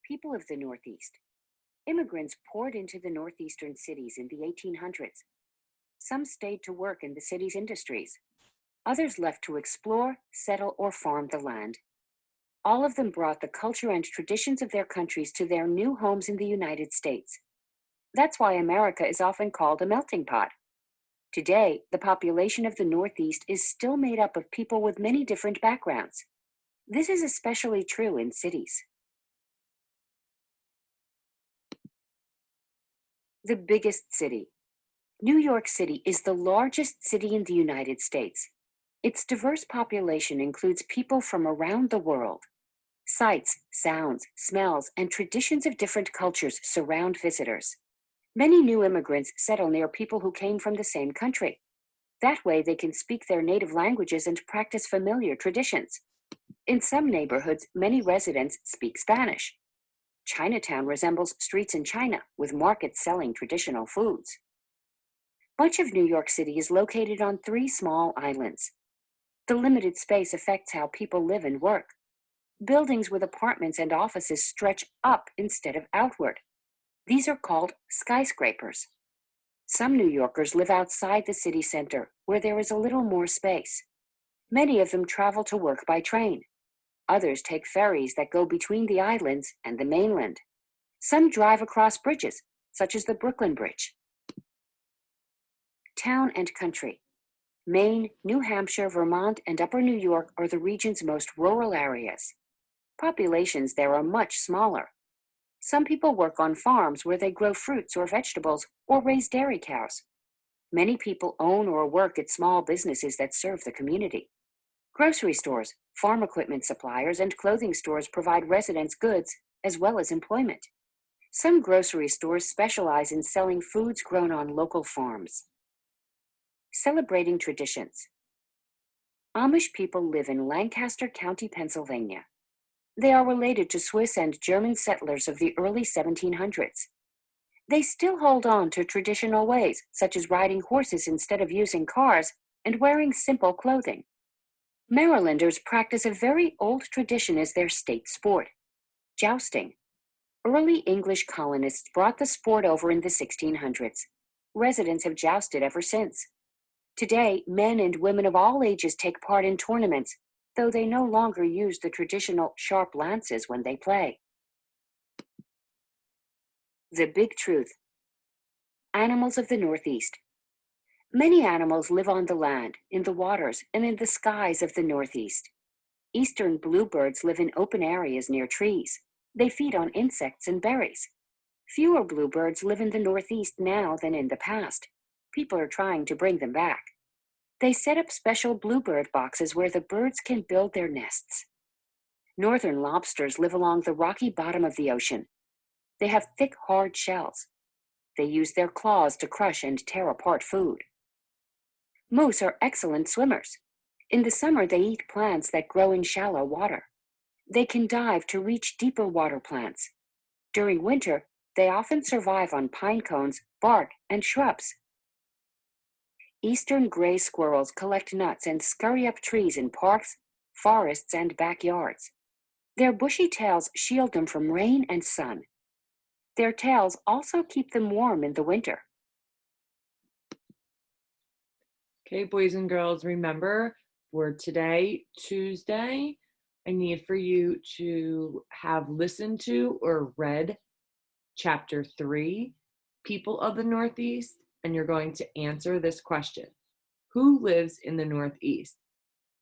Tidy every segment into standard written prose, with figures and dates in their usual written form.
People of the Northeast. Immigrants poured into the northeastern cities in the 1800s. Some stayed to work in the city's industries. Others left to explore, settle, or farm the land. All of them brought the culture and traditions of their countries to their new homes in the United States. That's why America is often called a melting pot. Today, the population of the Northeast is still made up of people with many different backgrounds. This is especially true in cities. The biggest city. New York City is the largest city in the United States. Its diverse population includes people from around the world. Sights, sounds, smells, and traditions of different cultures surround visitors. Many new immigrants settle near people who came from the same country. That way, they can speak their native languages and practice familiar traditions. In some neighborhoods, many residents speak Spanish. Chinatown resembles streets in China, with markets selling traditional foods. Much of New York City is located on three small islands. The limited space affects how people live and work. Buildings with apartments and offices stretch up instead of outward. These are called skyscrapers. Some New Yorkers live outside the city center, where there is a little more space. Many of them travel to work by train. Others take ferries that go between the islands and the mainland. Some drive across bridges, such as the Brooklyn Bridge. Town and country. Maine, New Hampshire, Vermont, and Upper New York are the region's most rural areas. Populations there are much smaller. Some people work on farms where they grow fruits or vegetables or raise dairy cows. Many people own or work at small businesses that serve the community. Grocery stores, farm equipment suppliers, and clothing stores provide residents goods as well as employment. Some grocery stores specialize in selling foods grown on local farms. Celebrating traditions. Amish people live in Lancaster County, Pennsylvania. They are related to Swiss and German settlers of the early 1700s. They still hold on to traditional ways, such as riding horses instead of using cars and wearing simple clothing. Marylanders practice a very old tradition as their state sport, jousting. Early English colonists brought the sport over in the 1600s. Residents have jousted ever since. Today, men and women of all ages take part in tournaments, though they no longer use the traditional sharp lances when they play. The Big Truth. Animals of the Northeast. Many animals live on the land, in the waters, and in the skies of the Northeast. Eastern bluebirds live in open areas near trees. They feed on insects and berries. Fewer bluebirds live in the Northeast now than in the past. People are trying to bring them back. They set up special bluebird boxes where the birds can build their nests. Northern lobsters live along the rocky bottom of the ocean. They have thick, hard shells. They use their claws to crush and tear apart food. Moose are excellent swimmers. In the summer, they eat plants that grow in shallow water. They can dive to reach deeper water plants. During winter, they often survive on pine cones, bark, and shrubs. Eastern gray squirrels collect nuts and scurry up trees in parks, forests, and backyards. Their bushy tails shield them from rain and sun. Their tails also keep them warm in the winter. Okay, boys and girls, remember for today, Tuesday, I need for you to have listened to or read chapter 3, People of the Northeast, and you're going to answer this question. Who lives in the Northeast?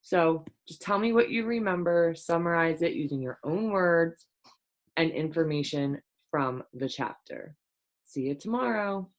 So just tell me what you remember, summarize it using your own words and information from the chapter. See you tomorrow.